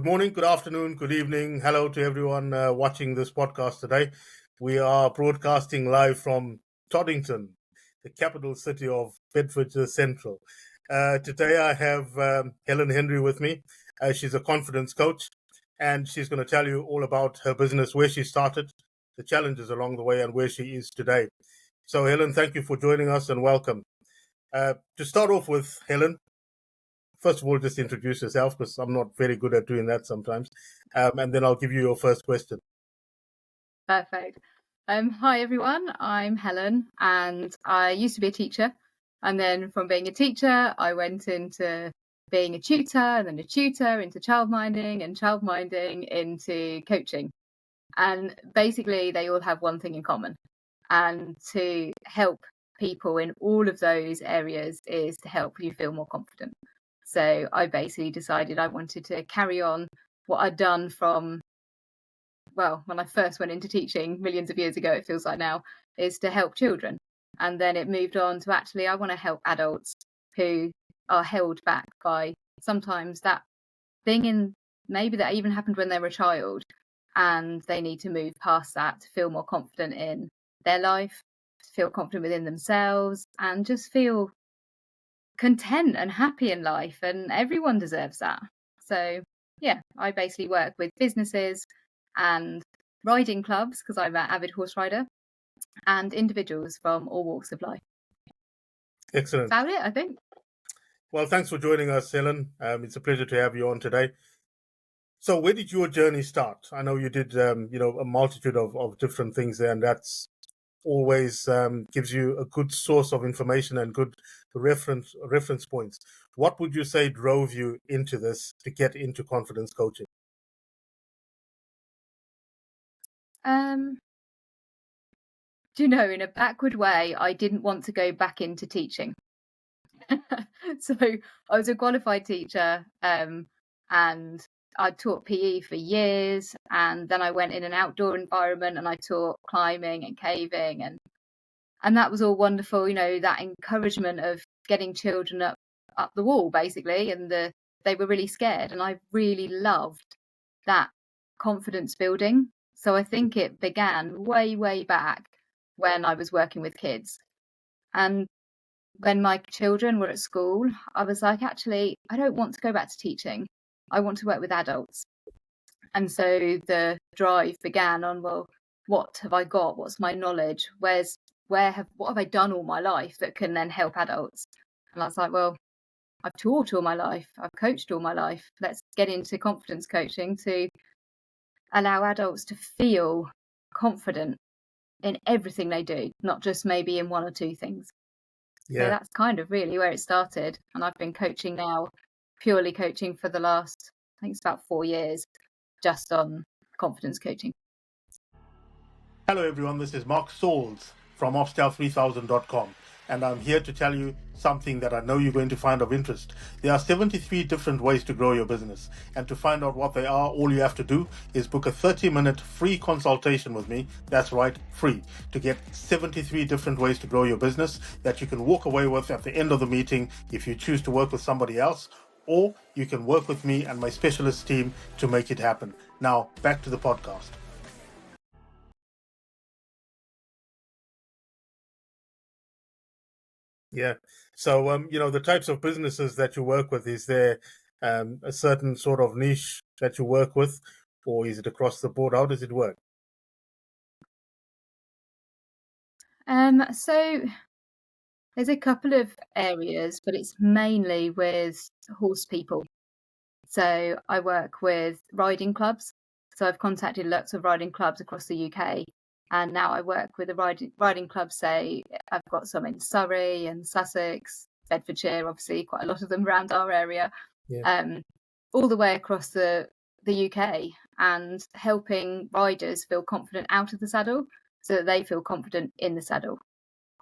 Good morning, good afternoon, good evening. Hello to everyone watching this podcast today. We are broadcasting live from Toddington, the capital city of Bedfordshire Central. Today I have Helen Henry with me. She's a confidence coach, and she's going to tell you all about her business, where she started, the challenges along the way, and where she is today. So, Helen, thank you for joining us and welcome. To start off with, Helen, first of all, just introduce yourself, because I'm not very good at doing that sometimes. And then I'll give you your first question. Perfect. Hi, everyone. I'm Helen, and I used to be a teacher. And then from being a teacher, I went into being a tutor, and then a tutor into childminding, and childminding into coaching. And basically, they all have one thing in common. And to help people in all of those areas is to help you feel more confident. So I basically decided I wanted to carry on what I'd done from, well, when I first went into teaching millions of years ago, it feels like now, is to help children. And then it moved on to actually, I want to help adults who are held back by sometimes that thing in, maybe that even happened when they were a child, and they need to move past that to feel more confident in their life, to feel confident within themselves, and just feel content and happy in life. And everyone deserves that. So yeah, I basically work with businesses and riding clubs, because I'm an avid horse rider, and individuals from all walks of life. Excellent. About it, I think. Well, thanks for joining us, Helen. It's a pleasure to have you on today. So where did your journey start? I know you did, a multitude of different things there, and that's always gives you a good source of information and good reference points. What would you say drove you into this, to get into confidence coaching? Do you know, in a backward way, I didn't want to go back into teaching. So I was a qualified teacher, and I taught PE for years, and then I went in an outdoor environment and I taught climbing and caving, and that was all wonderful, that encouragement of getting children up the wall, basically, and they were really scared, and I really loved that confidence building. So I think it began way back when I was working with kids. And when my children were at school, I was like, actually, I don't want to go back to teaching. I want to work with adults. And so the drive began on, well, what have I got? What's my knowledge? What have I done all my life that can then help adults? And I was like, well, I've taught all my life. I've coached all my life. Let's get into confidence coaching to allow adults to feel confident in everything they do, not just maybe in one or two things. Yeah. So that's kind of really where it started. And I've been coaching now, purely coaching for the last, I think it's about 4 years, just on confidence coaching. Hello everyone, this is Mark Sauls from OpsDel3000.com, and I'm here to tell you something that I know you're going to find of interest. There are 73 different ways to grow your business, and to find out what they are, all you have to do is book a 30-minute free consultation with me. That's right, free, to get 73 different ways to grow your business that you can walk away with at the end of the meeting if you choose to work with somebody else, or you can work with me and my specialist team to make it happen. Now, back to the podcast. Yeah. So, the types of businesses that you work with, is there a certain sort of niche that you work with, or is it across the board? How does it work? So there's a couple of areas, but it's mainly with horse people. So I work with riding clubs. So I've contacted lots of riding clubs across the UK. And now I work with a riding club, say, I've got some in Surrey and Sussex, Bedfordshire, obviously, quite a lot of them around our area, all the way across the UK, and helping riders feel confident out of the saddle so that they feel confident in the saddle.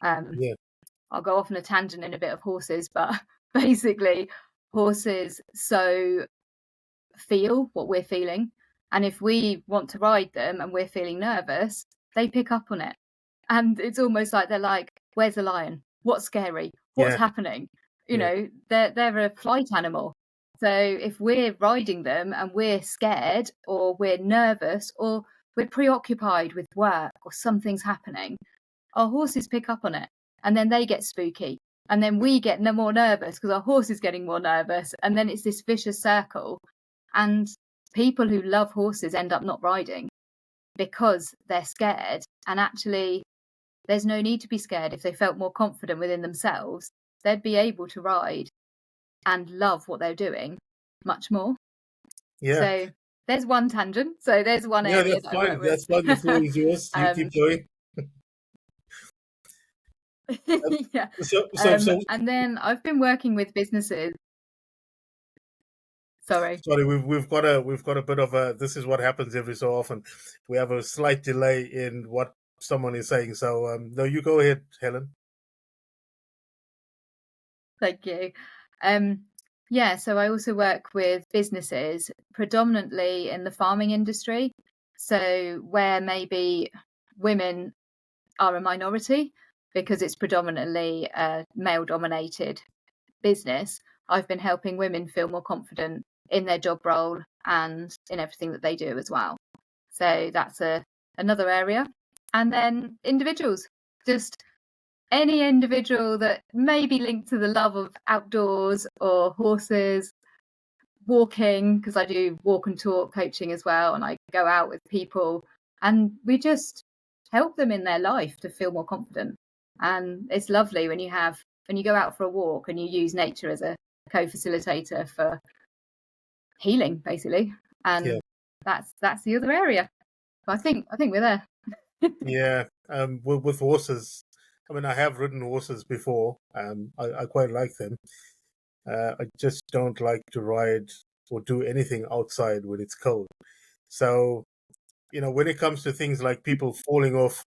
I'll go off on a tangent in a bit of horses, but basically horses feel what we're feeling. And if we want to ride them and we're feeling nervous, they pick up on it. And it's almost like they're like, where's the lion? What's scary? What's happening? They're a flight animal. So if we're riding them and we're scared or we're nervous or we're preoccupied with work or something's happening, our horses pick up on it and then they get spooky. And then we get no more nervous because our horse is getting more nervous. And then it's this vicious circle. And people who love horses end up not riding because they're scared. And actually, there's no need to be scared. If they felt more confident within themselves, they'd be able to ride and love what they're doing much more. Yeah. So there's one tangent. So there's one Yeah, area that's that I work fine. with. That's fine. The floor is yours. You keep going. Yeah. So And then I've been working with businesses. Sorry, we've got a bit of a. This is what happens every so often. We have a slight delay in what someone is saying. So no, you go ahead, Helen. thank you. Yeah, so I also work with businesses predominantly in the farming industry. So where maybe women are a minority because it's predominantly a male-dominated business, I've been helping women feel more confident in their job role and in everything that they do as well. So that's another area. And then individuals, just any individual that may be linked to the love of outdoors or horses, walking, because I do walk and talk coaching as well, and I go out with people and we just help them in their life to feel more confident. And it's lovely when you go out for a walk and you use nature as a co-facilitator for healing, basically. And Yeah. that's the other area. So I think we're there. Yeah. With horses, I mean, I have ridden horses before. I quite like them. I just don't like to ride or do anything outside when it's cold. So, when it comes to things like people falling off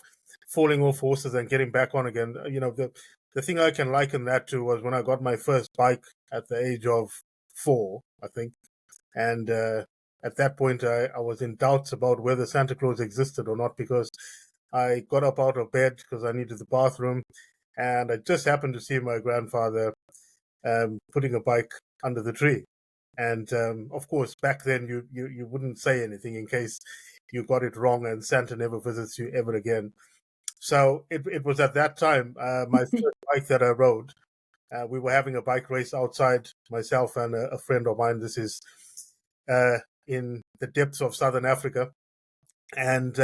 horses and getting back on again, the thing I can liken that to was when I got my first bike at the age of 4, I think. And at that point, I was in doubts about whether Santa Claus existed or not, because I got up out of bed because I needed the bathroom, and I just happened to see my grandfather putting a bike under the tree. And of course, back then you wouldn't say anything in case you got it wrong and Santa never visits you ever again. So it was at that time, my first bike that I rode. We were having a bike race outside, myself and a friend of mine. This is in the depths of Southern Africa. And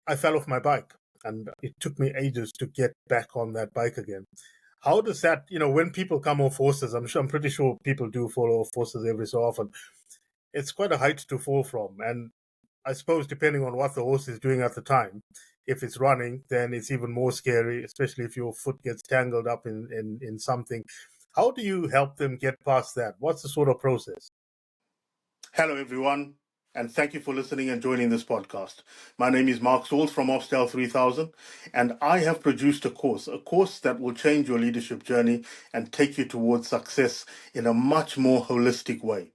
I fell off my bike, and it took me ages to get back on that bike again. How does that, when people come off horses, I'm pretty sure people do fall off horses every so often. It's quite a height to fall from. And I suppose depending on what the horse is doing at the time, if it's running, then it's even more scary, especially if your foot gets tangled up in something. How do you help them get past that? What's the sort of process? Hello, everyone, and thank you for listening and joining this podcast. My name is Mark Sauls from OpsDel3000, and I have produced a course that will change your leadership journey and take you towards success in a much more holistic way.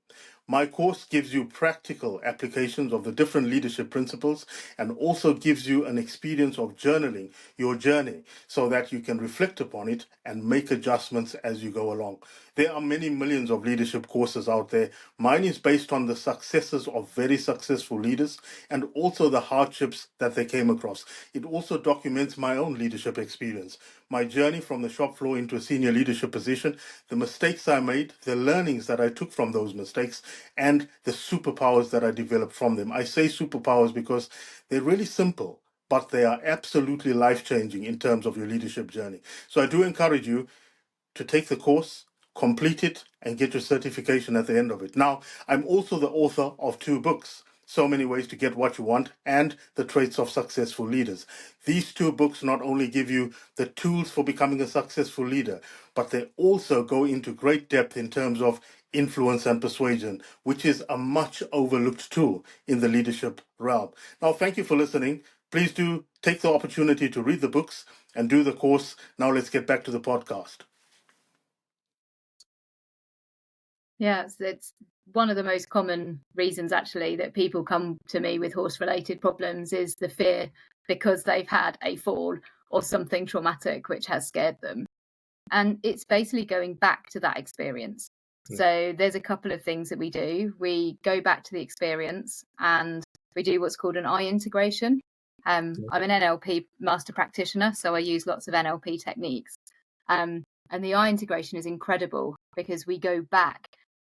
My course gives you practical applications of the different leadership principles and also gives you an experience of journaling your journey so that you can reflect upon it and make adjustments as you go along. There are many millions of leadership courses out there. Mine is based on the successes of very successful leaders and also the hardships that they came across. It also documents my own leadership experience, my journey from the shop floor into a senior leadership position, the mistakes I made, the learnings that I took from those mistakes, and the superpowers that I developed from them. I say superpowers because they're really simple, but they are absolutely life-changing in terms of your leadership journey. So I do encourage you to take the course, complete it, and get your certification at the end of it. Now, I'm also the author of 2 books, So Many Ways to Get What You Want and The Traits of Successful Leaders. These 2 books not only give you the tools for becoming a successful leader, but they also go into great depth in terms of influence and persuasion, which is a much overlooked tool in the leadership realm. Now, thank you for listening. Please do take the opportunity to read the books and do the course. Now let's get back to the podcast. Yeah, it's one of the most common reasons actually that people come to me with horse-related problems is the fear because they've had a fall or something traumatic which has scared them. And it's basically going back to that experience. So there's a couple of things that we do. We go back to the experience and we do what's called an eye integration. I'm an NLP master practitioner, so I use lots of NLP techniques. And the eye integration is incredible because we go back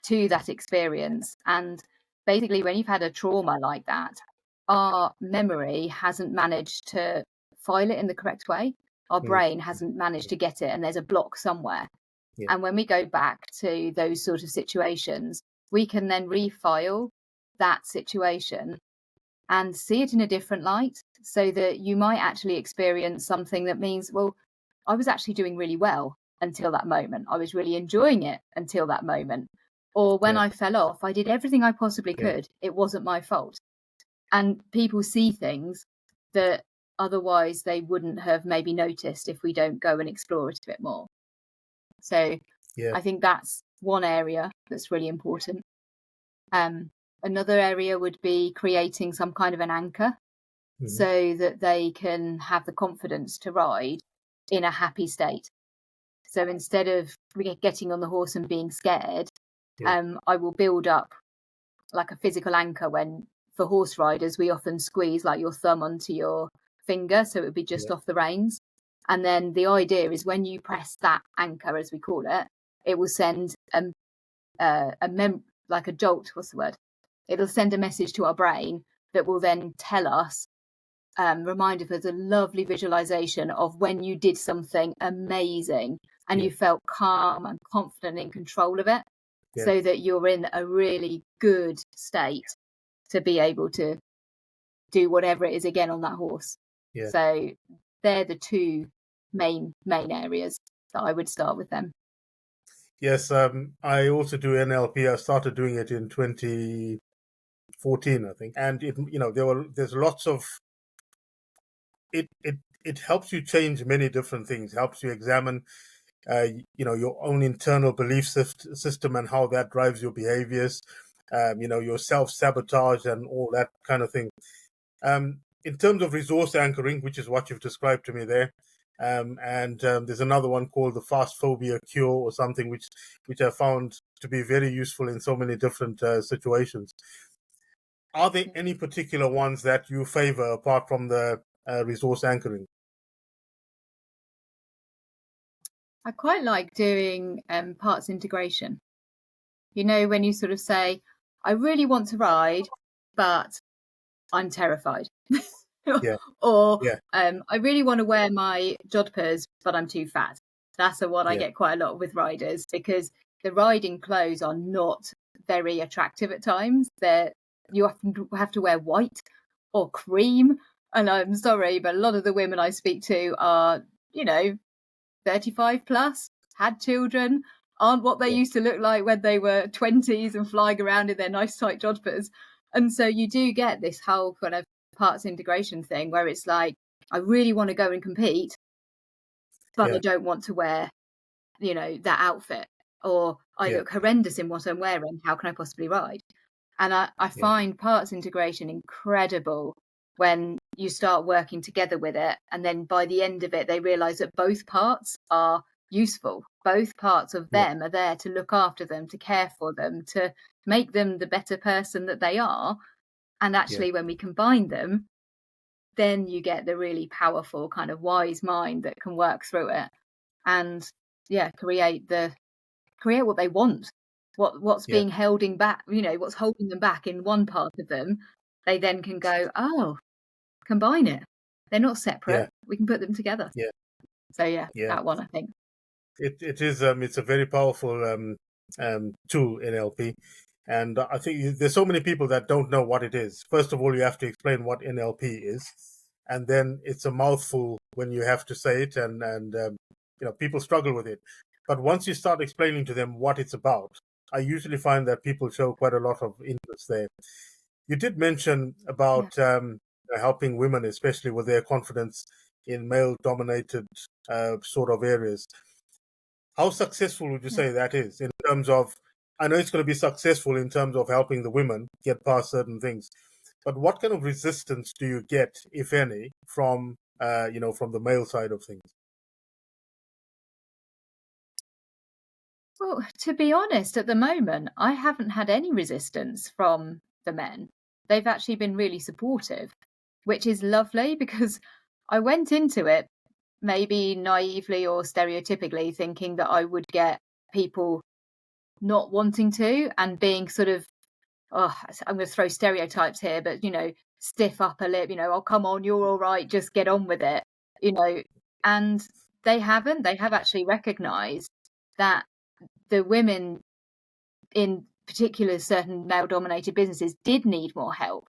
to that experience. And basically, when you've had a trauma like that, our memory hasn't managed to file it in the correct way. Our brain hasn't managed to get it, and there's a block somewhere. And when we go back to those sort of situations, we can then refile that situation and see it in a different light, so that you might actually experience something that means, well, I was actually doing really well until that moment. I was really enjoying it until that moment. Or when I fell off, I did everything I possibly could. It wasn't my fault. And people see things that otherwise they wouldn't have maybe noticed if we don't go and explore it a bit more. So I think that's one area that's really important. Another area would be creating some kind of an anchor so that they can have the confidence to ride in a happy state. So instead of getting on the horse and being scared, I will build up like a physical anchor. When for horse riders, we often squeeze like your thumb onto your finger, so it would be just off the reins. And then the idea is when you press that anchor, as we call it, it will send like a jolt. What's the word? It'll send a message to our brain that will then tell us, remind us of a lovely visualization of when you did something amazing and you felt calm and confident in control of it, so that you're in a really good state to be able to do whatever it is again on that horse. So they're the two main areas that I would start with them. Yes, I also do NLP. I started doing it in 2014, I think, and there's lots of it helps you change many different things. Helps you examine your own internal belief system and how that drives your behaviors, your self-sabotage and all that kind of thing. In terms of resource anchoring, which is what you've described to me there, and there's another one called the fast phobia cure or something, which I found to be very useful in so many different situations. Are there any particular ones that you favor apart from the resource anchoring? I quite like doing parts integration. When you sort of say, I really want to ride, but I'm terrified. Or I really want to wear my jodhpurs, but I'm too fat. That's the one I get quite a lot with riders, because the riding clothes are not very attractive at times. You often have to wear white or cream. And I'm sorry, but a lot of the women I speak to are, 35 plus, had children, aren't what they used to look like when they were 20s and flying around in their nice tight jodhpurs. And so you do get this whole kind of parts integration thing where it's like, I really want to go and compete, but I don't want to wear, that outfit, or I look horrendous in what I'm wearing. How can I possibly ride? And I find parts integration incredible when you start working together with it. And then by the end of it, they realize that both parts are useful. Both parts of them are there to look after them, to care for them, to make them the better person that they are. And actually, when we combine them, then you get the really powerful kind of wise mind that can work through it and create what they want. What's being holding back, what's holding them back in one part of them, they then can go, combine it. They're not separate. We can put them together. So that one, I think. It is it's a very powerful tool in NLP. And I think there's so many people that don't know what it is. First of all, you have to explain what NLP is. And then it's a mouthful when you have to say it. And people struggle with it. But once you start explaining to them what it's about, I usually find that people show quite a lot of interest there. You did mention about helping women, especially with their confidence in male-dominated sort of areas. How successful would you say that is in terms of, I know it's going to be successful in terms of helping the women get past certain things, but what kind of resistance do you get, if any, from from the male side of things? Well, to be honest, at the moment, I haven't had any resistance from the men. They've actually been really supportive, which is lovely because I went into it maybe naively or stereotypically thinking that I would get people not wanting to and being sort of, oh, I'm going to throw stereotypes here, but, stiff upper lip, oh, come on, you're all right, just get on with it, you know. And they haven't. They have actually recognized that the women in particular certain male-dominated businesses did need more help.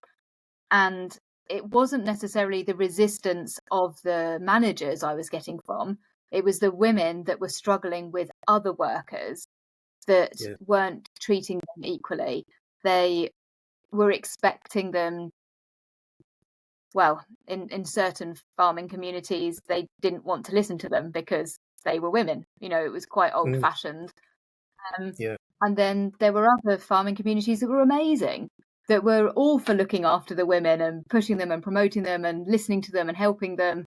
And it wasn't necessarily the resistance of the managers I was getting from. It was the women that were struggling with other workers that Yeah. weren't treating them equally. They were expecting them, well, in certain farming communities, they didn't want to listen to them because they were women. It was quite Mm, old-fashioned. yeah. And then there were other farming communities that were amazing, that were all for looking after the women and pushing them and promoting them and listening to them and helping them.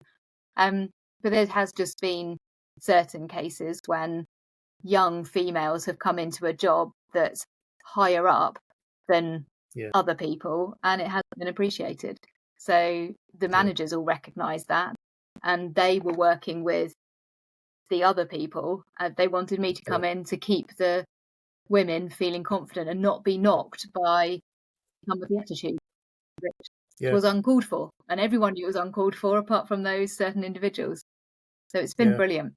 But there has just been certain cases when young females have come into a job that's higher up than Yeah. other people, and it hasn't been appreciated. So the managers all recognised that, and they were working with the other people. They wanted me to come in to keep the women feeling confident and not be knocked by some of the attitude, which Yeah. was uncalled for. And everyone knew it was uncalled for apart from those certain individuals. So it's been Yeah. brilliant.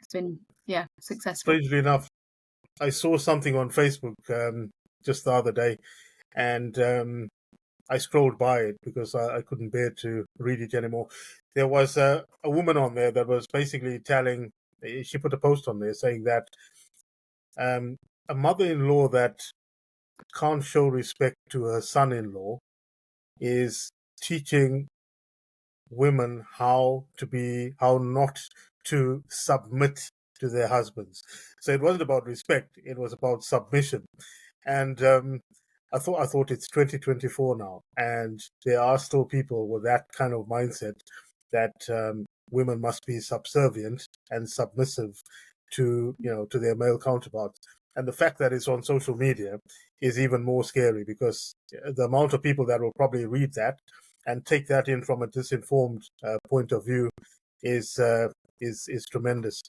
It's been, successful. Strangely enough, I saw something on Facebook just the other day, and I scrolled by it because I couldn't bear to read it anymore. There was a woman on there that was basically telling, she put a post on there saying that a mother-in-law that can't show respect to her son-in-law is teaching women how not to submit to their husbands. So it wasn't about respect; it was about submission. And I thought it's 2024 now, and there are still people with that kind of mindset that women must be subservient and submissive to their male counterparts. And the fact that it's on social media is even more scary because the amount of people that will probably read that and take that in from a disinformed point of view is tremendous.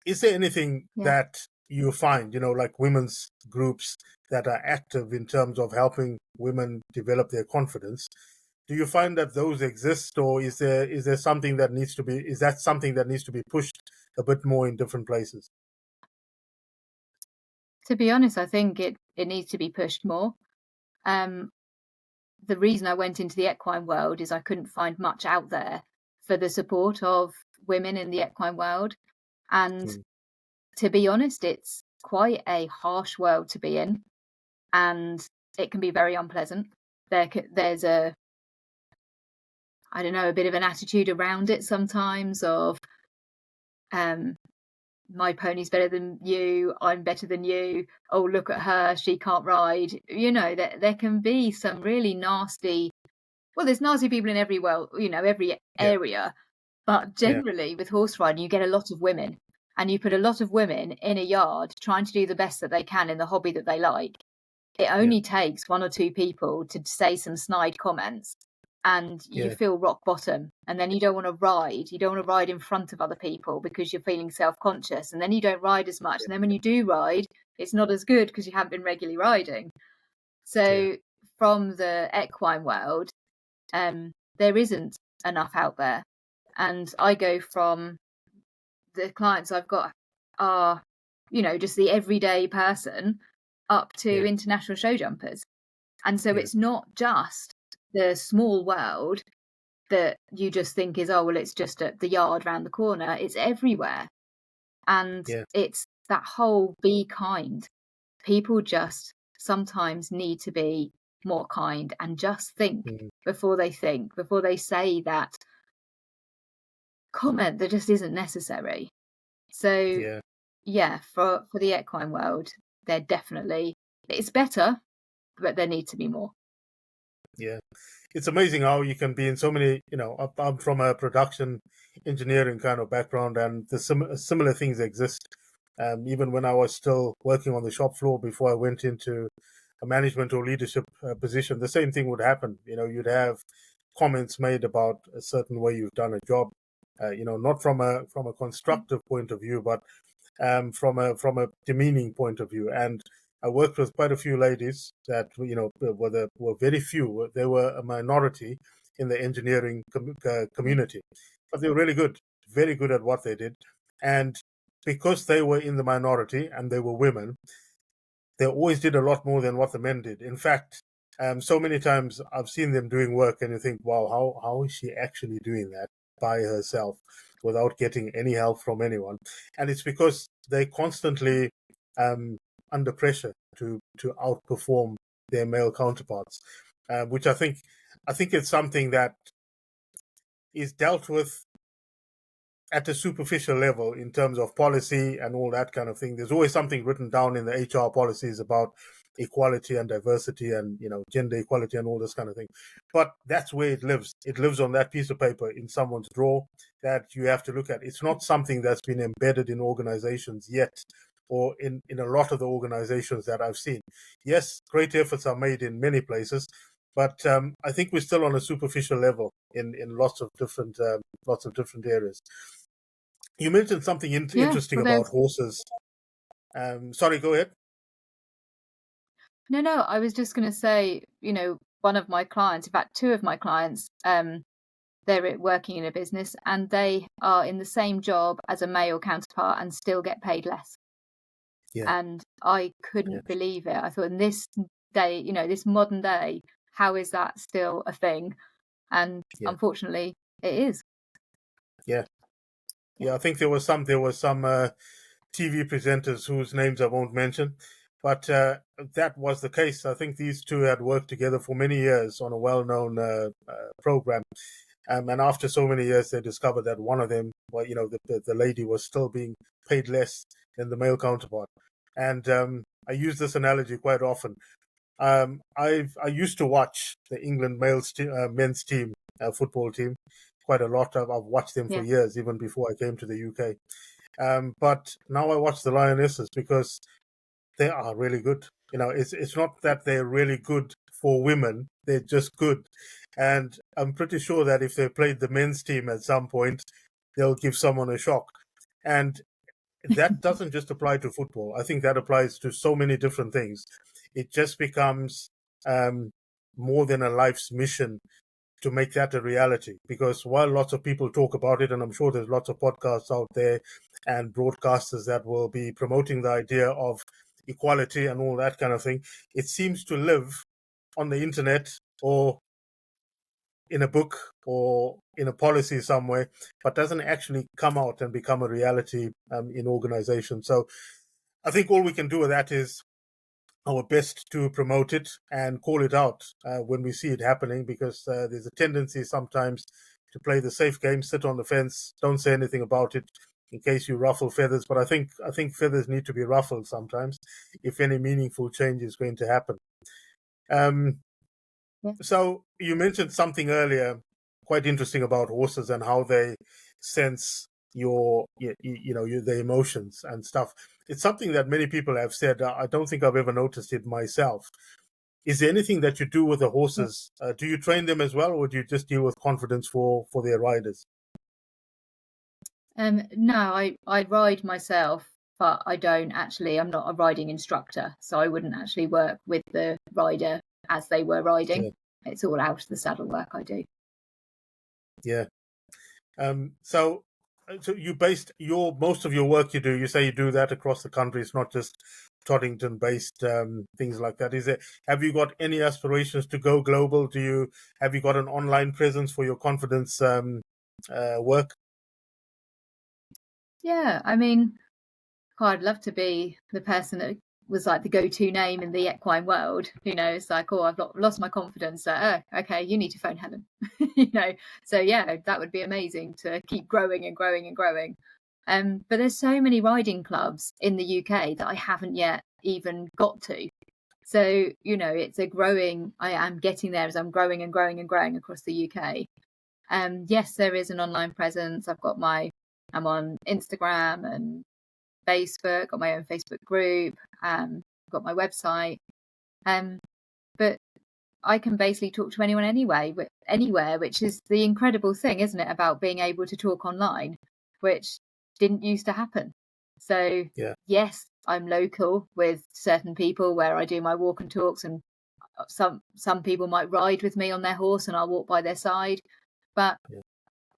Is there anything Yeah. that you find, like women's groups that are active in terms of helping women develop their confidence? Do you find that those exist, or is there something that needs to be pushed a bit more in different places? To be honest, I think it needs to be pushed more. Um, the reason I went into the equine world is I couldn't find much out there for the support of women in the equine world. And Mm, to be honest, it's quite a harsh world to be in, and it can be very unpleasant. There's I don't know, a bit of an attitude around it sometimes of, um, my pony's better than you, I'm better than you, oh, look at her, she can't ride. There can be some really nasty, well, there's nasty people in every every yeah, area, but yeah, generally with horse riding, you get a lot of women, and you put a lot of women in a yard trying to do the best that they can in the hobby that they like. It yeah, only takes one or two people to say some snide comments, and you yeah, feel rock bottom. And then you don't want to ride. You don't want to ride in front of other people because you're feeling self-conscious. And then you don't ride as much. And then when you do ride, it's not as good because you haven't been regularly riding. yeah, So from the equine world, there isn't enough out there. And I go from the clients I've got are, just the everyday person up to yeah, international show jumpers. And so yeah, it's not just the small world that you just think is, oh, well, it's just at the yard round the corner. It's everywhere. And yeah, it's that whole be kind. People just sometimes need to be more kind and just mm, before they say that comment that just isn't necessary. So yeah, yeah, for the equine world, they're definitely, it's better, but there needs to be more. yeah. It's amazing how you can be in so many. I'm from a production engineering kind of background, and the similar things exist. even when I was still working on the shop floor before I went into a management or leadership position, the same thing would happen. You'd have comments made about a certain way you've done a job, not from a constructive point of view, but from a demeaning point of view. And I worked with quite a few ladies that were very few. They were a minority in the engineering community, but they were really good, very good at what they did. And because they were in the minority and they were women, they always did a lot more than what the men did. In fact, so many times I've seen them doing work and you think, wow, how is she actually doing that by herself without getting any help from anyone? And it's because they're constantly under pressure to outperform their male counterparts, which I think it's something that is dealt with at a superficial level in terms of policy and all that kind of thing. There's always something written down in the HR policies about equality and diversity and gender equality and all this kind of thing. But that's where it lives. It lives on that piece of paper in someone's drawer that you have to look at. It's not something that's been embedded in organizations yet, or in a lot of the organizations that I've seen. Yes, great efforts are made in many places, but I think we're still on a superficial level in lots of different areas. You mentioned something interesting about horses. Sorry, go ahead. No, I was just going to say, one of my clients, in fact, two of my clients, they're working in a business and they are in the same job as a male counterpart and still get paid less. Yeah. And I couldn't believe it. I thought, in this day, this modern day, how is that still a thing? And unfortunately, it is. Yeah. I think there was some TV presenters whose names I won't mention, but that was the case. I think these two had worked together for many years on a well-known program, and after so many years, they discovered that one of them, the lady was still being paid less than the male counterpart. And I use this analogy quite often. I used to watch the England men's team, football team, quite a lot. I've watched them for years, even before I came to the UK. But now I watch the Lionesses because they are really good. It's not that they're really good for women; they're just good. And I'm pretty sure that if they played the men's team at some point, they'll give someone a shock. And that doesn't just apply to football. I think that applies to so many different things. It just becomes more than a life's mission to make that a reality. Because while lots of people talk about it, and I'm sure there's lots of podcasts out there and broadcasters that will be promoting the idea of equality and all that kind of thing, it seems to live on the internet or in a book or in a policy somewhere, but doesn't actually come out and become a reality in organizations. So I think all we can do with that is our best to promote it and call it out when we see it happening, because there's a tendency sometimes to play the safe game, sit on the fence, don't say anything about it in case you ruffle feathers. But I think feathers need to be ruffled sometimes if any meaningful change is going to happen. So you mentioned something earlier quite interesting about horses and how they sense the emotions and stuff. It's something that many people have said. I don't think I've ever noticed it myself. Is there anything that you do with the horses? Do you train them as well, or do you just deal with confidence for their riders? No, I ride myself, but I don't actually. I'm not a riding instructor, so I wouldn't actually work with the rider as they were riding. Yeah. It's all out of the saddle work I do. Yeah. So you based most of your work you say you do that across the country. It's not just Toddington based things like that. Have you got any aspirations to go global? Have you got an online presence for your confidence work? Yeah, I mean, I'd love to be the person that was like the go-to name in the equine world. It's like, oh, I've lost my confidence. Okay, you need to phone Helen. So yeah, that would be amazing to keep growing and growing and growing. But there's so many riding clubs in the UK that I haven't yet even got to. So it's a growing. I am getting there as I'm growing and growing and growing across the UK. Yes, there is an online presence. I'm on Instagram and Facebook, got my own Facebook group, got my website. But I can basically talk to anyone anywhere, which is the incredible thing, isn't it, about being able to talk online, which didn't used to happen. So yes, I'm local with certain people where I do my walk and talks, and some people might ride with me on their horse and I'll walk by their side, but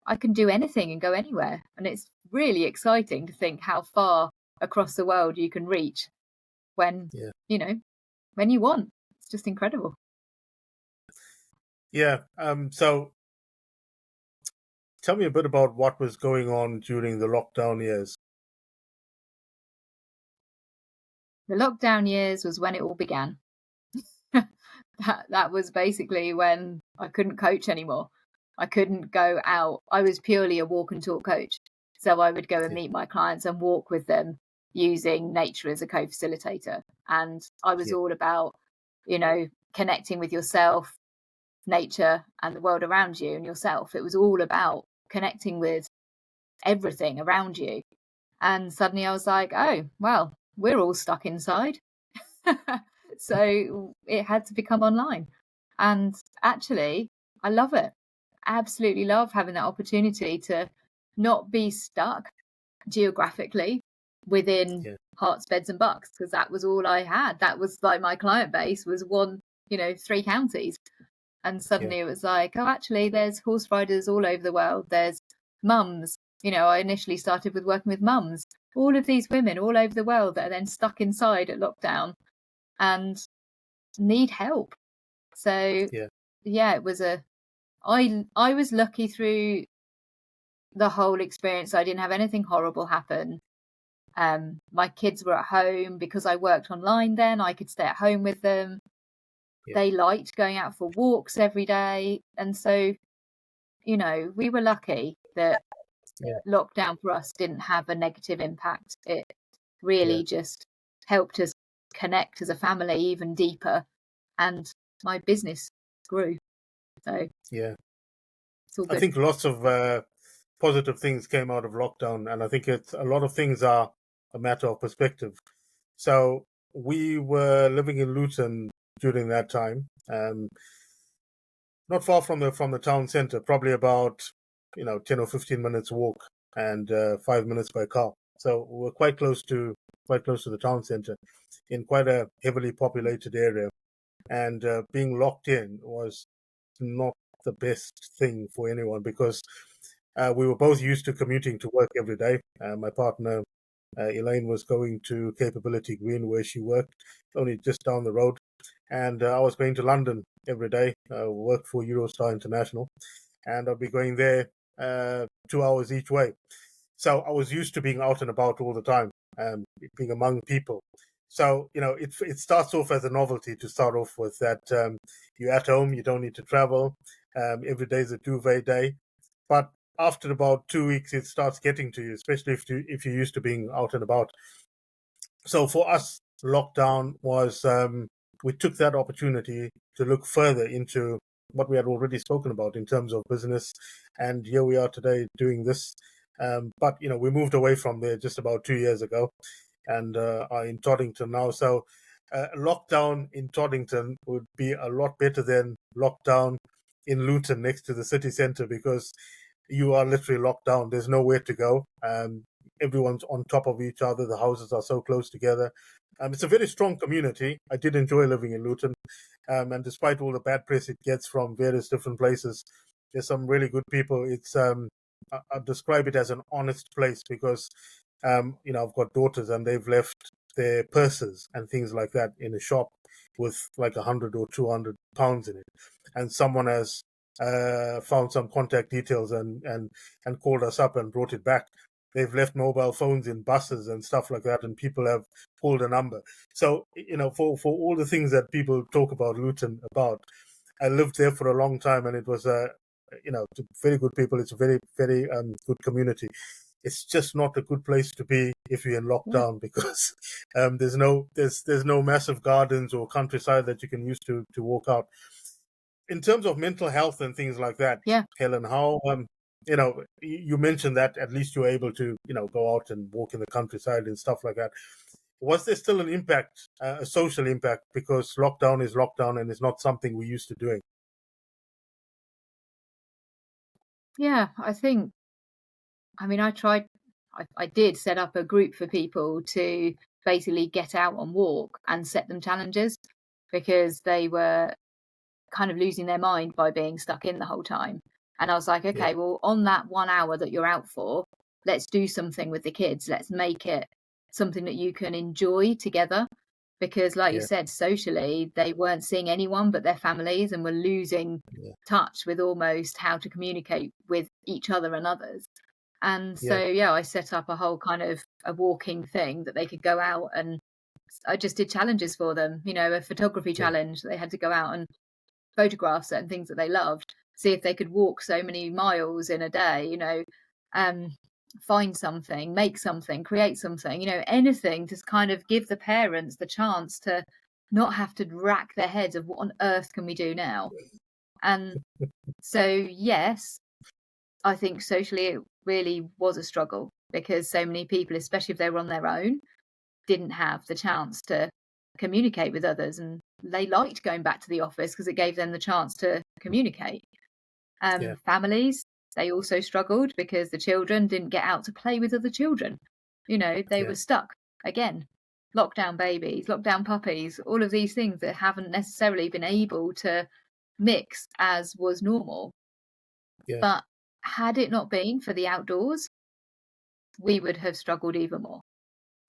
I can do anything and go anywhere. And it's really exciting to think how far across the world you can reach when, when you want. It's just incredible. Yeah. So tell me a bit about what was going on during the lockdown years. The lockdown years was when it all began. That was basically when I couldn't coach anymore. I couldn't go out. I was purely a walk and talk coach. So I would go and meet my clients and walk with them using nature as a co-facilitator. And I was all about, connecting with yourself, nature, and the world around you and yourself. It was all about connecting with everything around you. And suddenly I was like, oh, well, we're all stuck inside. So it had to become online. And actually, I love it. Absolutely love having that opportunity to not be stuck geographically within Herts, Beds and Bucks, because that was all I had. That was like my client base was 3 counties. And suddenly it was like, oh, actually, there's horse riders all over the world. There's mums. I initially started with working with mums. All of these women all over the world that are then stuck inside at lockdown and need help. So it was I was lucky through the whole experience. I didn't have anything horrible happen. My kids were at home because I worked online then. I could stay at home with them. They liked going out for walks every day. And so, we were lucky that lockdown for us didn't have a negative impact. It really just helped us connect as a family even deeper, and my business grew. So it's all good. I think lots of positive things came out of lockdown, and I think a lot of things are a matter of perspective. So we were living in Luton during that time, not far from the town centre, probably about 10 or 15 minutes walk and 5 minutes by car. So we're quite close to the town centre, in quite a heavily populated area, and being locked in was not the best thing for anyone, because we were both used to commuting to work every day. My partner Elaine was going to Capability Green, where she worked, only just down the road, and I was going to London every day, work for Eurostar International, and I'd be going there 2 hours each way. So I was used to being out and about all the time, being among people. So, it starts off as a novelty to start off with, that you're at home, you don't need to travel. Every day is a duvet day. But after about 2 weeks, it starts getting to you, especially if you're used to being out and about. So for us, lockdown was, we took that opportunity to look further into what we had already spoken about in terms of business. And here we are today doing this. But, we moved away from there just about 2 years ago, and are in Toddington now. So lockdown in Toddington would be a lot better than lockdown in Luton next to the city centre, because you are literally locked down. There's nowhere to go. Everyone's on top of each other. The houses are so close together. It's a very strong community. I did enjoy living in Luton. And despite all the bad press it gets from various different places, there's some really good people. It's I'd describe it as an honest place, because I've got daughters and they've left their purses and things like that in a shop with like 100 or 200 pounds in it, and someone has found some contact details and called us up and brought it back. They've left mobile phones in buses and stuff like that, and people have called a number. So, for all the things that people talk about Luton about, I lived there for a long time, and it was very good people. It's a very, very good community. It's just not a good place to be if you're in lockdown, because there's no massive gardens or countryside that you can use to walk out. In terms of mental health and things like that, Helen, how you mentioned that at least you're able to, go out and walk in the countryside and stuff like that. Was there still an impact, a social impact, because lockdown is lockdown and it's not something we're used to doing? Yeah, I did set up a group for people to basically get out and walk and set them challenges because they were kind of losing their mind by being stuck in the whole time. And I was like, Yeah, okay, well, on that 1 hour that you're out for, let's do something with the kids. Let's make it something that you can enjoy together. Because, like you yeah, said, socially, they weren't seeing anyone but their families and were losing yeah, touch with almost how to communicate with each other and others. And so, yeah, yeah, I set up a whole kind of a walking thing that they could go out, and I just did challenges for them, a photography yeah, challenge. They had to go out and photograph certain things that they loved, see if they could walk so many miles in a day, um, find something, make something, create something, anything to kind of give the parents the chance to not have to rack their heads of what on earth can we do now. And so, yes, I think socially it really was a struggle because so many people, especially if they were on their own, didn't have the chance to communicate with others, and they liked going back to the office because it gave them the chance to communicate. yeah, Families, they also struggled because the children didn't get out to play with other children. They yeah, were stuck again. Lockdown babies, lockdown puppies, all of these things that haven't necessarily been able to mix as was normal. yeah, But had it not been for the outdoors, we would have struggled even more.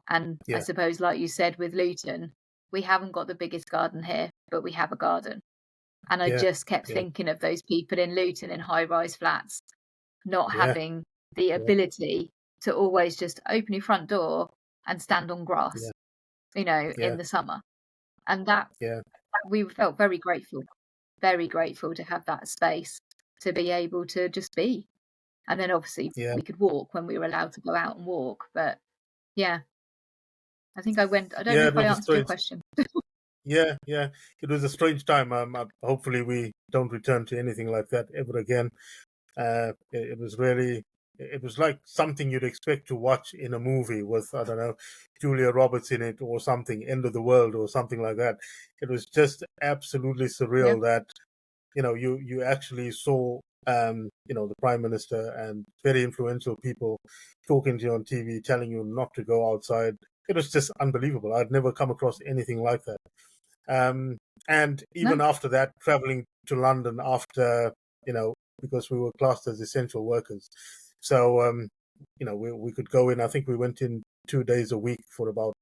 And I yeah, suppose, like you said, with Luton, we haven't got the biggest garden here, but we have a garden. And I yeah, just kept yeah, thinking of those people in Luton in high-rise flats not yeah, having the yeah, ability to always just open your front door and stand on grass, yeah, in yeah, the summer. And that yeah, we felt very grateful to have that space to be able to just be. And then obviously yeah, we could walk when we were allowed to go out and walk. But yeah, I don't know yeah. It if I was a answered your strange. question. Yeah, yeah. It was a strange time. Hopefully, we don't return to anything like that ever again. It was really, it was like something you'd expect to watch in a movie with, I don't know, Julia Roberts in it or something, End of the World or something like that. It was just absolutely Yeah. surreal that, you actually saw, the Prime Minister and very influential people talking to you on TV, telling you not to go outside. It was just unbelievable. I'd never come across anything like that. Um, and even No. after that, traveling to London after, you know, because we were classed as essential workers. So, we could go in. I think we went in 2 days a week for about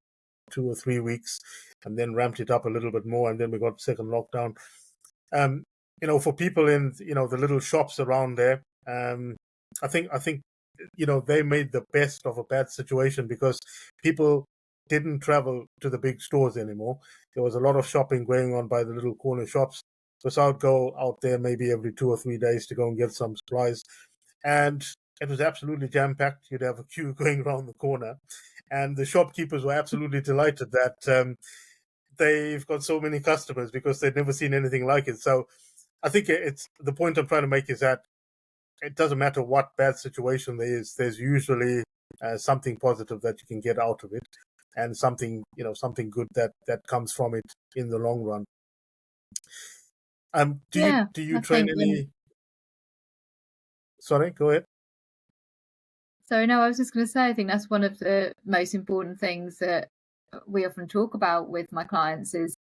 2 or 3 weeks, and then ramped it up a little bit more. And then we got second lockdown. Um, for people in, the little shops around there, I think, they made the best of a bad situation because people didn't travel to the big stores anymore. There was a lot of shopping going on by the little corner shops. So I'd go out there maybe every 2 or 3 days to go and get some supplies. And it was absolutely jam packed. You'd have a queue going around the corner. And the shopkeepers were absolutely delighted that they've got so many customers because they'd never seen anything like it. So I think it's the point I'm trying to make is that it doesn't matter what bad situation there is. There's usually something positive that you can get out of it, and something good that comes from it in the long run. Do you Yeah. do you I train think when any? Sorry, go ahead. So no, I was just going to say, I think that's one of the most important things that we often talk about with my clients is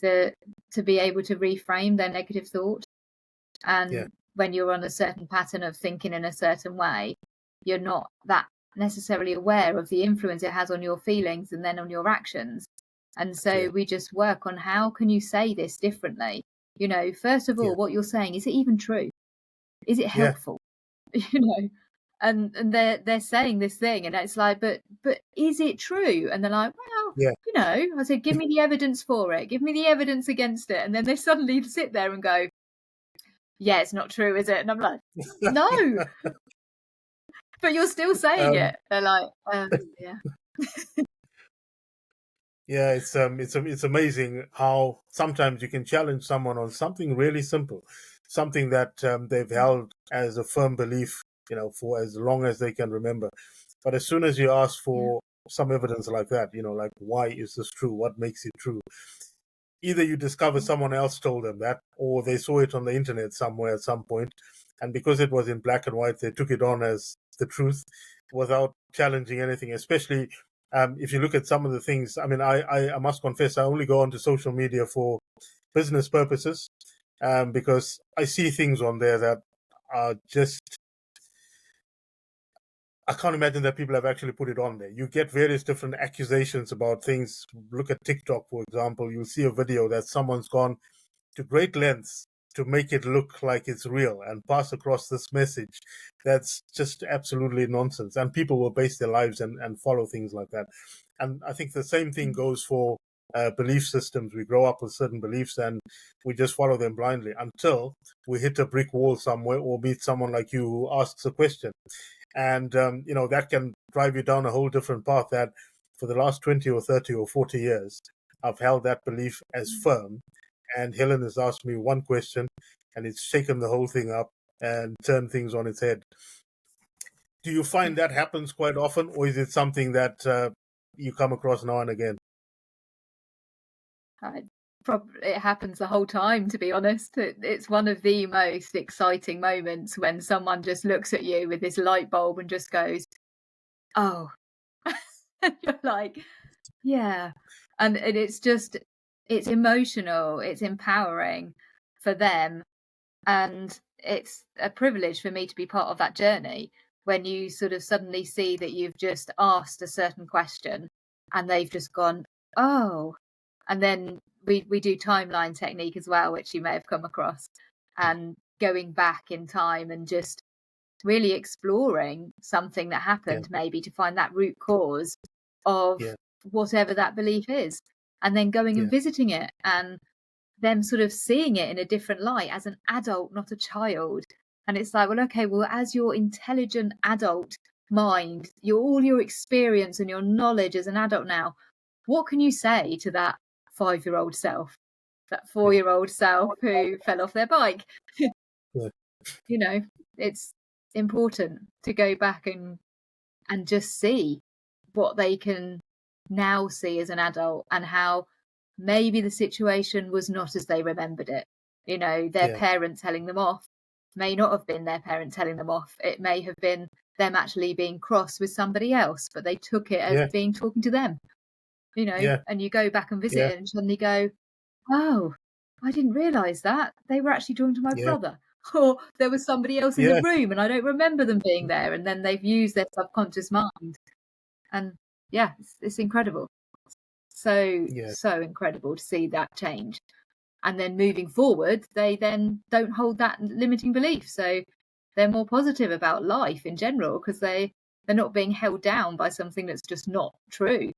to be able to reframe their negative thought. Yeah, And when you're on a certain pattern of thinking in a certain way, you're not that necessarily aware of the influence it has on your feelings and then on your actions. And yeah, so we just work on how can you say this differently? First of yeah, all, what you're saying, is it even true? Is it yeah, helpful? you know and they're saying this thing, and it's like, but is it true? And they're like, well, yeah, I said, give me the evidence for it, give me the evidence against it. And then they suddenly sit there and go, yeah, it's not true, is it? And I'm like, no, but you're still saying um, it. They're like, yeah. yeah. It's amazing how sometimes you can challenge someone on something really simple, something that they've held as a firm belief for as long as they can remember. But as soon as you ask for some evidence like that, like, why is this true? What makes it true? Either you discover someone else told them that, or they saw it on the internet somewhere at some point, and because it was in black and white, they took it on as the truth without challenging anything. Especially if you look at some of the things. I mean, I must confess, I only go onto social media for business purposes, because I see things on there that are just, I can't imagine that people have actually put it on there. You get various different accusations about things. Look at TikTok, for example. You'll see a video that someone's gone to great lengths to make it look like it's real and pass across this message that's just absolutely nonsense. And people will base their lives and follow things like that. And I think the same thing goes for belief systems. We grow up with certain beliefs and we just follow them blindly until we hit a brick wall somewhere or meet someone like you who asks a question. And, that can drive you down a whole different path that for the last 20 or 30 or 40 years, I've held that belief as firm. And Helen has asked me one question and it's shaken the whole thing up and turned things on its head. Do you find that happens quite often, or is it something that you come across now and again? It happens the whole time, to be honest. It's one of the most exciting moments when someone just looks at you with this light bulb and just goes, oh. And you're like, yeah. And it's emotional, it's empowering for them. And it's a privilege for me to be part of that journey when you sort of suddenly see that you've just asked a certain question and they've just gone, oh. And then we do timeline technique as well, which you may have come across, and going back in time and just really exploring something that happened, maybe to find that root cause of whatever that belief is, and then going and visiting it and them sort of seeing it in a different light as an adult, not a child. And it's like, well, okay, well, as your intelligent adult mind, all your experience and your knowledge as an adult now, what can you say to that 5-year-old self, that 4-year-old self who fell off their bike? It's important to go back and just see what they can now see as an adult, and how maybe the situation was not as they remembered it. Their parent telling them off may not have been their parent telling them off. It may have been them actually being cross with somebody else, but they took it as being talking to them. And you go back and visit and suddenly go, oh, I didn't realise that. They were actually talking to my brother. Or there was somebody else in the room and I don't remember them being there. And then they've used their subconscious mind. And it's incredible. So incredible to see that change. And then moving forward, they then don't hold that limiting belief. So they're more positive about life in general because they're not being held down by something that's just not true.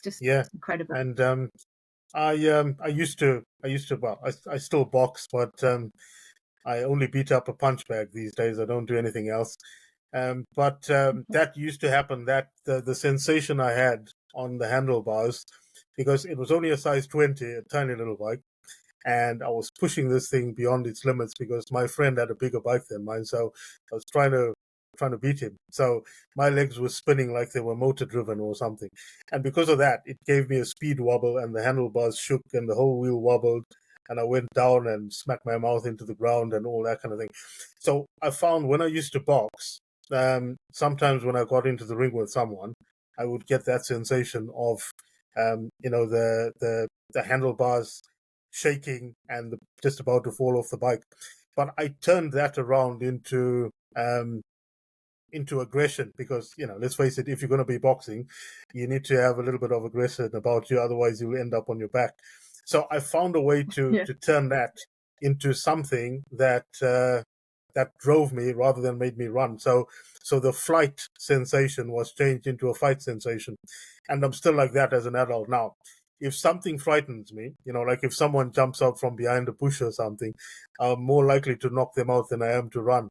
It's just incredible. And I used to well, I still box, but I only beat up a punch bag these days. I don't do anything else. But that used to happen, that the sensation I had on the handlebars, because it was only a size 20, a tiny little bike, and I was pushing this thing beyond its limits because my friend had a bigger bike than mine, so I was trying to beat him. So my legs were spinning like they were motor driven or something. And because of that, it gave me a speed wobble and the handlebars shook and the whole wheel wobbled and I went down and smacked my mouth into the ground and all that kind of thing. So I found when I used to box, sometimes when I got into the ring with someone, I would get that sensation of, the handlebars shaking and just about to fall off the bike. But I turned that around into aggression because, let's face it, if you're going to be boxing, you need to have a little bit of aggression about you, otherwise you'll end up on your back. So I found a way to turn that into something that drove me rather than made me run. So the flight sensation was changed into a fight sensation. And I'm still like that as an adult now. If something frightens me, like if someone jumps out from behind a bush or something, I'm more likely to knock them out than I am to run.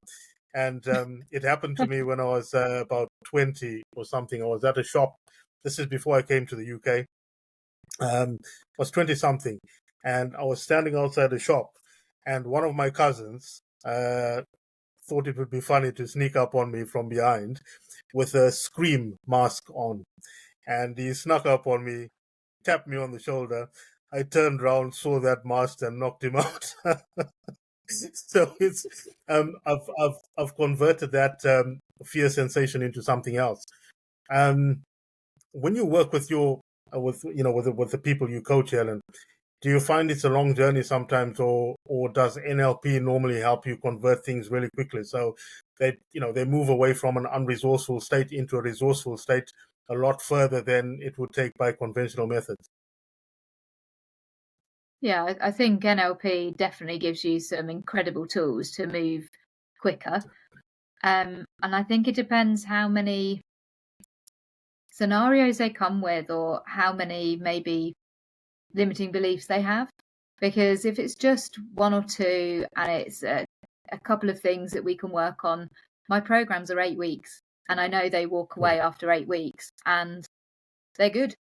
And it happened to me when I was about 20 or something. I was at a shop. This is before I came to the UK. I was 20-something, and I was standing outside a shop, and one of my cousins thought it would be funny to sneak up on me from behind with a scream mask on. And he snuck up on me, tapped me on the shoulder. I turned around, saw that mask, and knocked him out. So it's I've converted that fear sensation into something else. When you work with with the people you coach, Helen, do you find it's a long journey sometimes, or does NLP normally help you convert things really quickly so that they move away from an unresourceful state into a resourceful state a lot further than it would take by conventional methods? Yeah, I think NLP definitely gives you some incredible tools to move quicker. And I think it depends how many scenarios they come with, or how many maybe limiting beliefs they have. Because if it's just one or two and it's a couple of things that we can work on, my programs are 8 weeks, and I know they walk away after 8 weeks and they're good.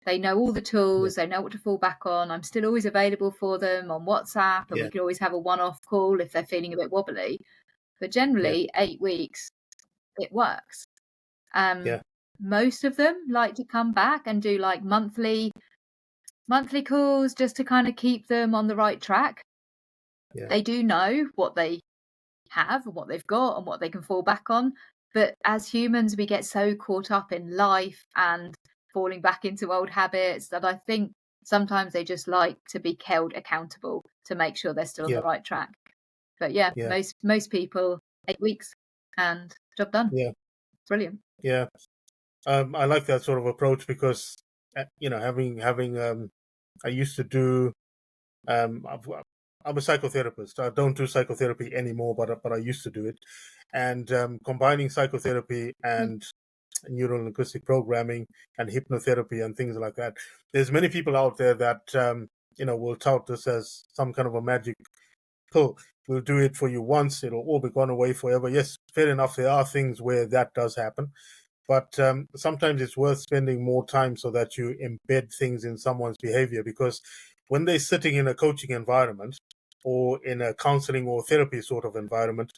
They know all the tools, they know what to fall back on. I'm still always available for them on WhatsApp, and we can always have a one-off call if they're feeling a bit wobbly. But generally, 8 weeks, it works. Most of them like to come back and do like monthly calls just to kind of keep them on the right track. They do know what they have and what they've got and what they can fall back on. But as humans, we get so caught up in life and falling back into old habits that I think sometimes they just like to be held accountable to make sure they're still on the right track. But most people, 8 weeks and job done. Brilliant. I like that sort of approach because having I used to do I'm a psychotherapist. I don't do psychotherapy anymore, but I used to do it. And combining psychotherapy and neuro linguistic programming and hypnotherapy and things like that. There's many people out there that will tout this as some kind of a magic pill. We'll do it for you once; it'll all be gone away forever. Yes, fair enough. There are things where that does happen, but sometimes it's worth spending more time so that you embed things in someone's behavior. Because when they're sitting in a coaching environment or in a counseling or therapy sort of environment,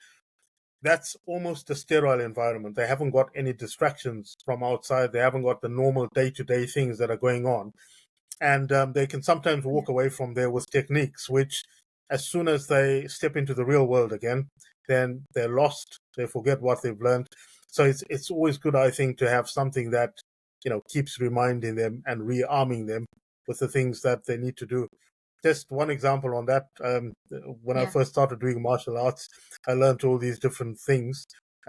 that's almost a sterile environment. They haven't got any distractions from outside. They haven't got the normal day-to-day things that are going on. And they can sometimes walk away from there with techniques, which as soon as they step into the real world again, then they're lost. They forget what they've learned. So it's always good, I think, to have something that, keeps reminding them and rearming them with the things that they need to do. Just one example on that. When I first started doing martial arts, I learned all these different things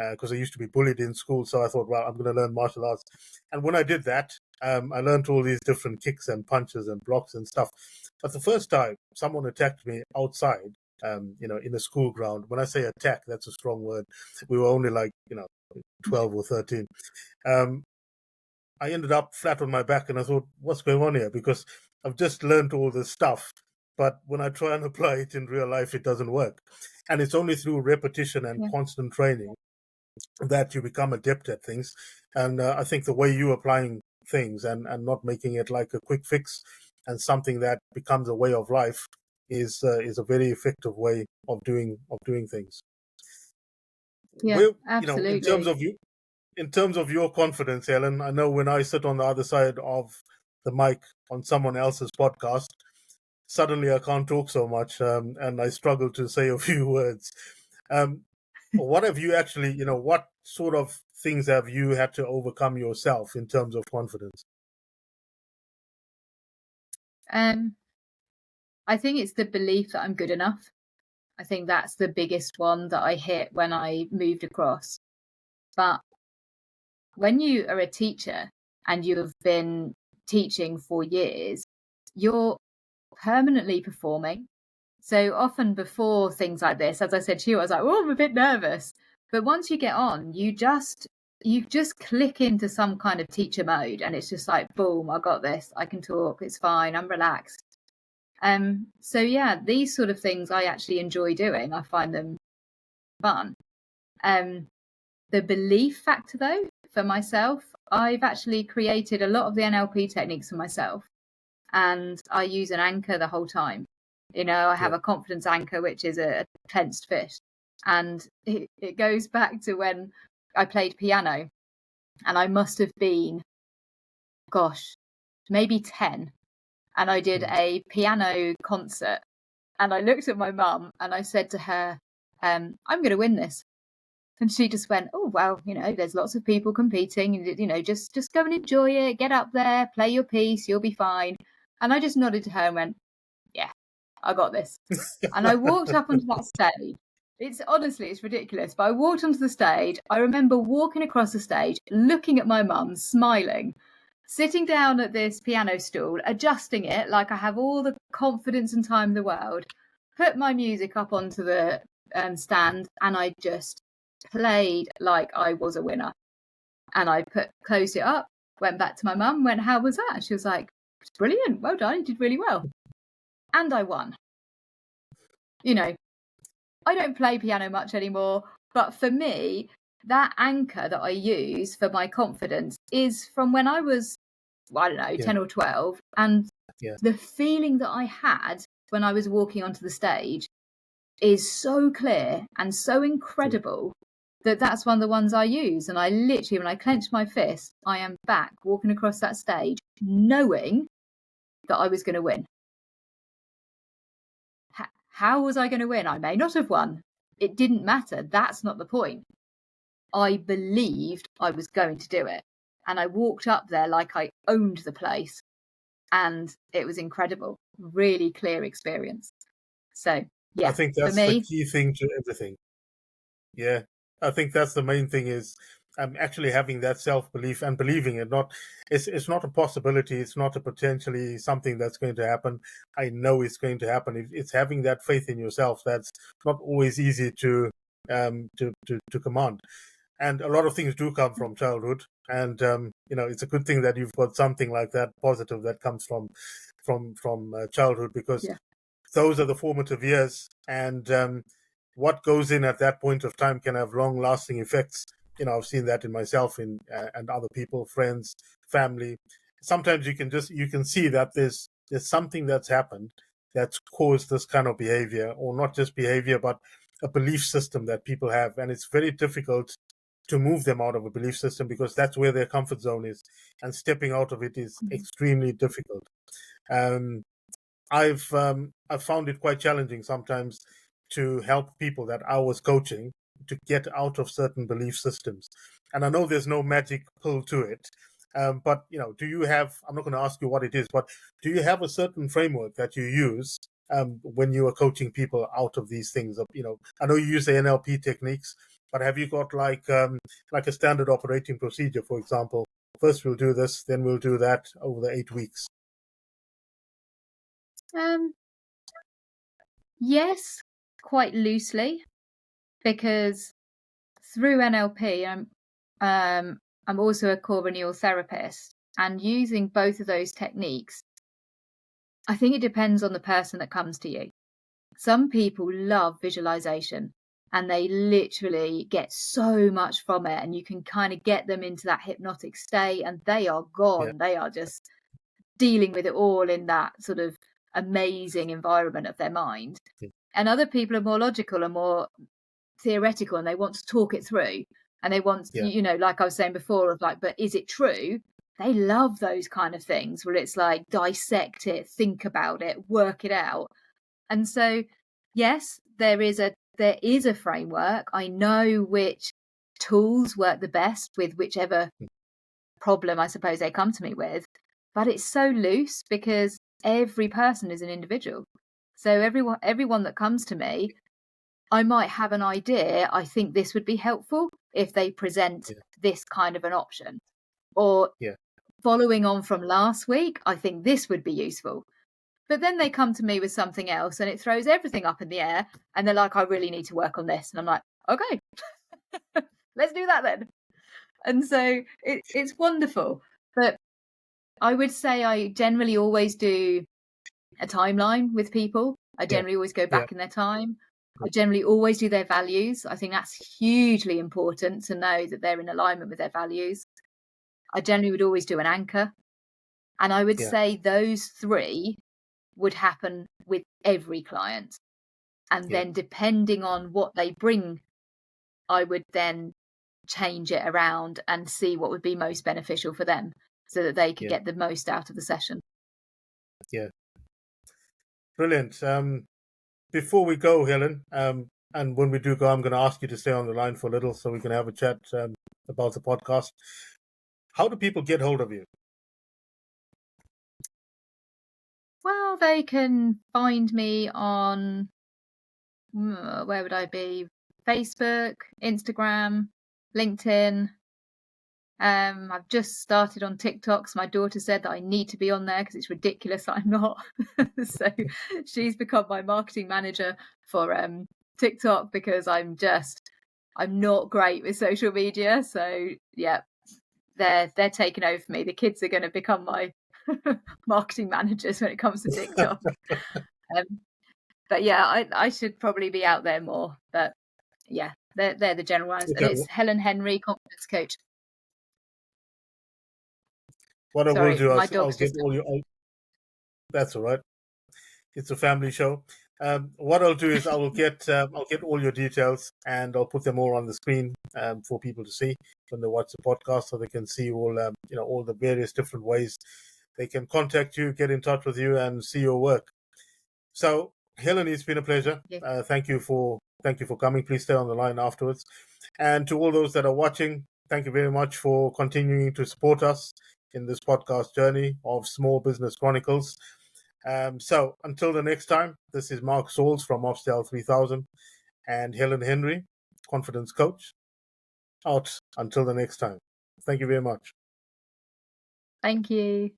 because I used to be bullied in school. So I thought, well, I'm going to learn martial arts. And when I did that, I learned all these different kicks and punches and blocks and stuff. But the first time someone attacked me outside, in a school ground, when I say attack, that's a strong word. We were only like, 12 or 13. I ended up flat on my back and I thought, what's going on here? Because I've just learned all this stuff, but when I try and apply it in real life, it doesn't work. And it's only through repetition and constant training that you become adept at things. And I think the way you're applying things and not making it like a quick fix and something that becomes a way of life is a very effective way of doing things. Absolutely. In terms of your confidence, Helen, I know when I sit on the other side of the mic on someone else's podcast, suddenly I can't talk so much and I struggle to say a few words. What have you actually, what sort of things have you had to overcome yourself in terms of confidence? I think it's the belief that I'm good enough. I think that's the biggest one that I hit when I moved across. But when you are a teacher and you have been teaching for years, you're permanently performing. So often before things like this, as I said to you, I was like, oh, I'm a bit nervous. But once you get on, you just click into some kind of teacher mode, and it's just like, boom, I got this. I can talk. It's fine. I'm relaxed. So yeah, these sort of things I actually enjoy doing. I find them fun. The belief factor, though, for myself, I've actually created a lot of the NLP techniques for myself, and I use an anchor the whole time. I have a confidence anchor, which is a clenched fist. And it goes back to when I played piano, and I must have been, gosh, maybe 10. And I did a piano concert, and I looked at my mum and I said to her, I'm going to win this. And she just went, oh, well, there's lots of people competing, and, just go and enjoy it. Get up there, play your piece, you'll be fine. And I just nodded to her and went, yeah, I got this. And I walked up onto that stage. It's ridiculous. But I walked onto the stage. I remember walking across the stage, looking at my mum, smiling, sitting down at this piano stool, adjusting it like I have all the confidence and time in the world, put my music up onto the stand, and I just played like I was a winner. And I closed it up, went back to my mum, went, how was that? She was like, it's brilliant. Well done. You did really well. And I won. I don't play piano much anymore, but for me, that anchor that I use for my confidence is from when I was, 10 or 12. And the feeling that I had when I was walking onto the stage is so clear and so incredible that that's one of the ones I use. And I literally, when I clench my fist, I am back walking across that stage knowing that I was going to win. How was I going to win? I may not have won. It didn't matter. That's not the point. I believed I was going to do it. And I walked up there like I owned the place. And it was incredible. Really clear experience. So, yeah, I think that's the key thing to everything. Yeah, I think that's the main thing is actually having that self-belief and believing it. It's not a possibility. It's not a potentially something that's going to happen. I know it's going to happen. It's having that faith in yourself that's not always easy to command. And a lot of things do come from childhood. And it's a good thing that you've got something like that positive that comes from childhood, because those are the formative years. And what goes in at that point of time can have long-lasting effects. I've seen that in myself and other people, friends, family. Sometimes you can see that there's something that's happened that's caused this kind of behavior, or not just behavior, but a belief system that people have. And it's very difficult to move them out of a belief system, because that's where their comfort zone is, and stepping out of it is extremely difficult. I've found it quite challenging sometimes to help people that I was coaching to get out of certain belief systems. And I know there's no magic pill to it. But, do you have, I'm not going to ask you what it is, but do you have a certain framework that you use when you are coaching people out of these things? I know you use the NLP techniques, but have you got like a standard operating procedure, for example? First we'll do this, then we'll do that over the 8 weeks. Yes, quite loosely, because through NLP, I'm also a core renewal therapist, and using both of those techniques, I think it depends on the person that comes to you. Some people love visualization, and they literally get so much from it, and you can kind of get them into that hypnotic state, and they are gone. Yeah. They are just dealing with it all in that sort of amazing environment of their mind. Yeah. And other people are more logical and more theoretical, and they want to talk it through, and they want, like I was saying before, of like, but is it true? They love those kind of things where it's like dissect it, think about it, work it out. And so, yes, there is a framework. I know which tools work the best with whichever problem I suppose they come to me with, but it's so loose because every person is an individual. So everyone that comes to me, I might have an idea. I think this would be helpful if they present this kind of an option, or following on from last week, I think this would be useful. But then they come to me with something else and it throws everything up in the air, and they're like, I really need to work on this. And I'm like, okay, let's do that then. And so it's wonderful. But I would say I generally always do a timeline with people. I generally always go back in their time. I generally always do their values. I think that's hugely important to know that they're in alignment with their values. I generally would always do an anchor. And I would say those three would happen with every client. And then depending on what they bring, I would then change it around and see what would be most beneficial for them so that they could get the most out of the session. Yeah. Brilliant. Before we go, Helen, and when we do go, I'm going to ask you to stay on the line for a little so we can have a chat about the podcast. How do people get hold of you? Well, they can find me on, where would I be? Facebook, Instagram, LinkedIn. I've just started on TikTok. So my daughter said that I need to be on there because it's ridiculous that I'm not. So she's become my marketing manager for TikTok because I'm not great with social media. So yeah, they're taking over for me. The kids are going to become my marketing managers when it comes to TikTok. But yeah, I should probably be out there more. But yeah, they're the general ones. And it's Helen Henry, confidence coach. What I will do, I'll get all your. That's all right. It's a family show. What I'll do is I'll get all your details and I'll put them all on the screen for people to see when they watch the podcast, so they can see all all the various different ways they can contact you, get in touch with you, and see your work. So, Helen, it's been a pleasure. Thank you for coming. Please stay on the line afterwards. And to all those that are watching, thank you very much for continuing to support us in this podcast journey of Small Business Chronicles. So until the next time, this is Mark Sauls from OpsDel3000 and Helen Henry, confidence coach, out until the next time. Thank you very much. Thank you.